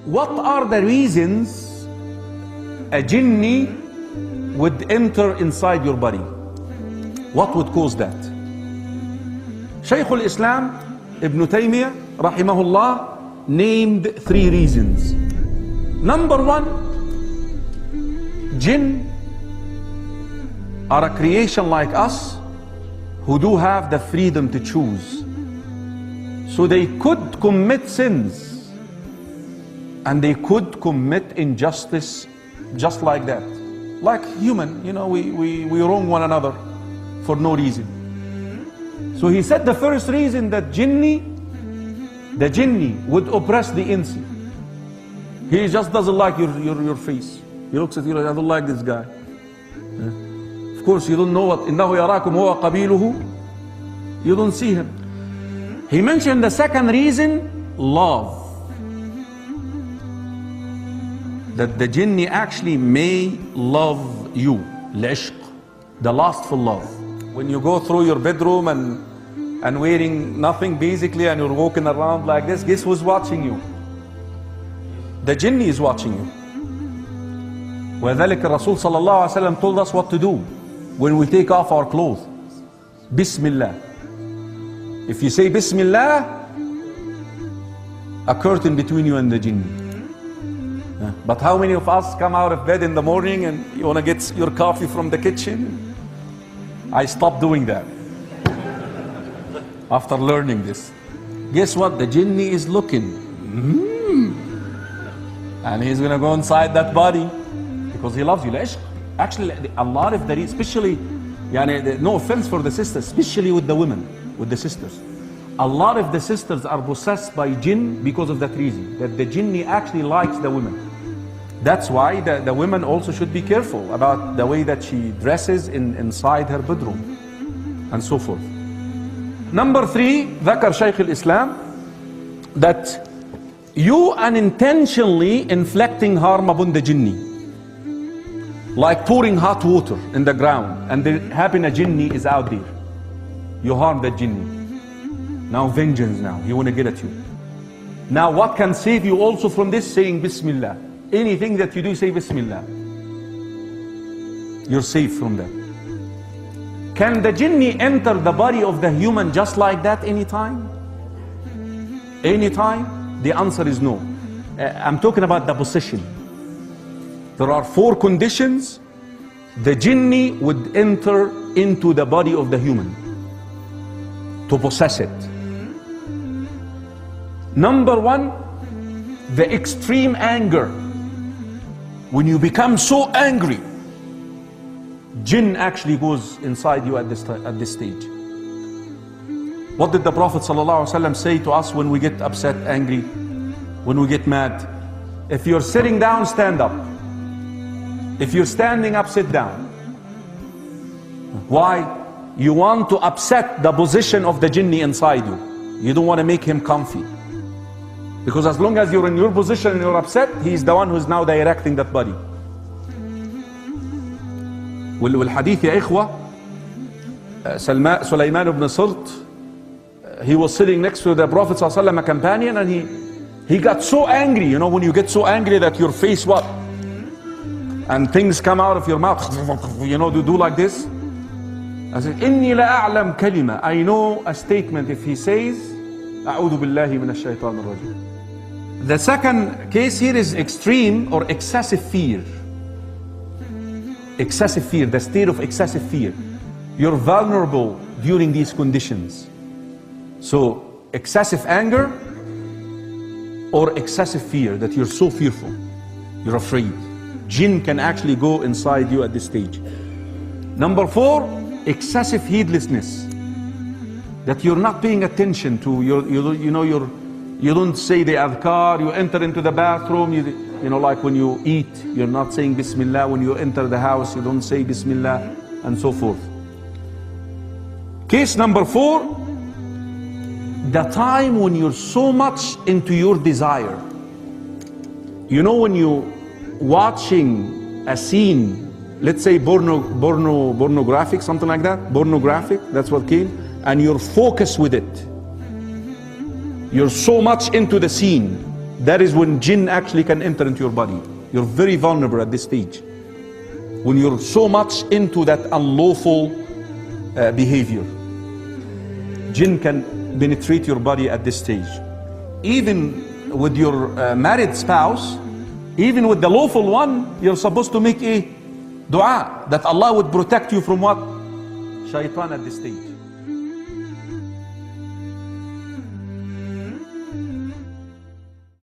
What are the reasons a jinni would enter inside your body? What would cause that? Shaykh al-Islam Ibn Taymiyyah rahimahullah named 3 reasons. Number 1, jinn are a creation like us who do have the freedom to choose. So they could commit sins and they could commit injustice just like that. Like human, you know, we wrong one another for no reason. So he said the first reason that the jinni would oppress the insi. He just doesn't like your face. He looks at you like, I don't like this guy. Of course, you don't know what. إِنَّهُ يَرَاكُمْ هُوَ قَبِيلُهُ. You don't see him. He mentioned the second reason, love. That the jinni actually may love you. العشق, the lustful love. When you go through your bedroom and wearing nothing basically and you're walking around like this, guess who's watching you? The jinni is watching you. وذلك الرسول صلى الله عليه وسلم told us what to do when we take off our clothes. Bismillah. If you say Bismillah, a curtain between you and the jinni. But how many of us come out of bed in the morning and you want to get your coffee from the kitchen? I stopped doing that after learning this. Guess what? The jinni is looking. And he's going to go inside that body because he loves you. Actually, a lot of the, especially, no offense for the sisters, especially with the women, with the sisters. A lot of the sisters are possessed by jinn because of that reason, that the jinni actually likes the women. That's why the women also should be careful about the way that she dresses inside her bedroom and so forth. Number 3, ذكر شيخ الإسلام, that you unintentionally inflicting harm upon the jinni. Like pouring hot water in the ground and there happen a jinni is out there. You harm that jinni. Now vengeance now, he want to get at you. Now what can save you also from this? Saying Bismillah. Anything that you do, say Bismillah. You're safe from that. Can the jinni enter the body of the human just like that anytime? Anytime? The answer is no. I'm talking about the possession. There are 4 conditions the jinni would enter into the body of the human to possess it. Number 1, the extreme anger. When you become so angry, jinn actually goes inside you at this stage. What did the Prophet ﷺ say to us when we get upset, angry, when we get mad? If you're sitting down, stand up. If you're standing up, sit down. Why? You want to upset the position of the jinni inside you. You don't want to make him comfy. Because as long as you're in your position and you're upset, he's the one who's now directing that body. والحديث يا إخوة, Sulaiman ibn Sirt, he was sitting next to the Prophet ﷺ, a companion, and he got so angry. You know, when you get so angry that your face what? And things come out of your mouth, you know, do like this. I said, إني لا أعلم كلمة. I know a statement if he says, أعوذ بالله من الشيطان الرجيم. The second case here is extreme or excessive fear. Excessive fear, the state of excessive fear. You're vulnerable during these conditions. So, excessive anger or excessive fear, that you're so fearful, you're afraid. Jinn can actually go inside you at this stage. Number 4, excessive heedlessness. That you're not paying attention to, you don't say the adhkar, you enter into the bathroom, you know, like when you eat, you're not saying Bismillah. When you enter the house, you don't say Bismillah, and so forth. Case number 4, the time when you're so much into your desire. You know, when you watching a scene, let's say pornographic, something like that, pornographic, that's what came, and you're focused with it. You're so much into the scene. that is when jinn actually can enter into your body. You're very vulnerable at this stage. When you're so much into that unlawful behavior, jinn can penetrate your body at this stage. Even with your married spouse, even with the lawful one, you're supposed to make a dua that Allah would protect you from what? Shaitan at this stage.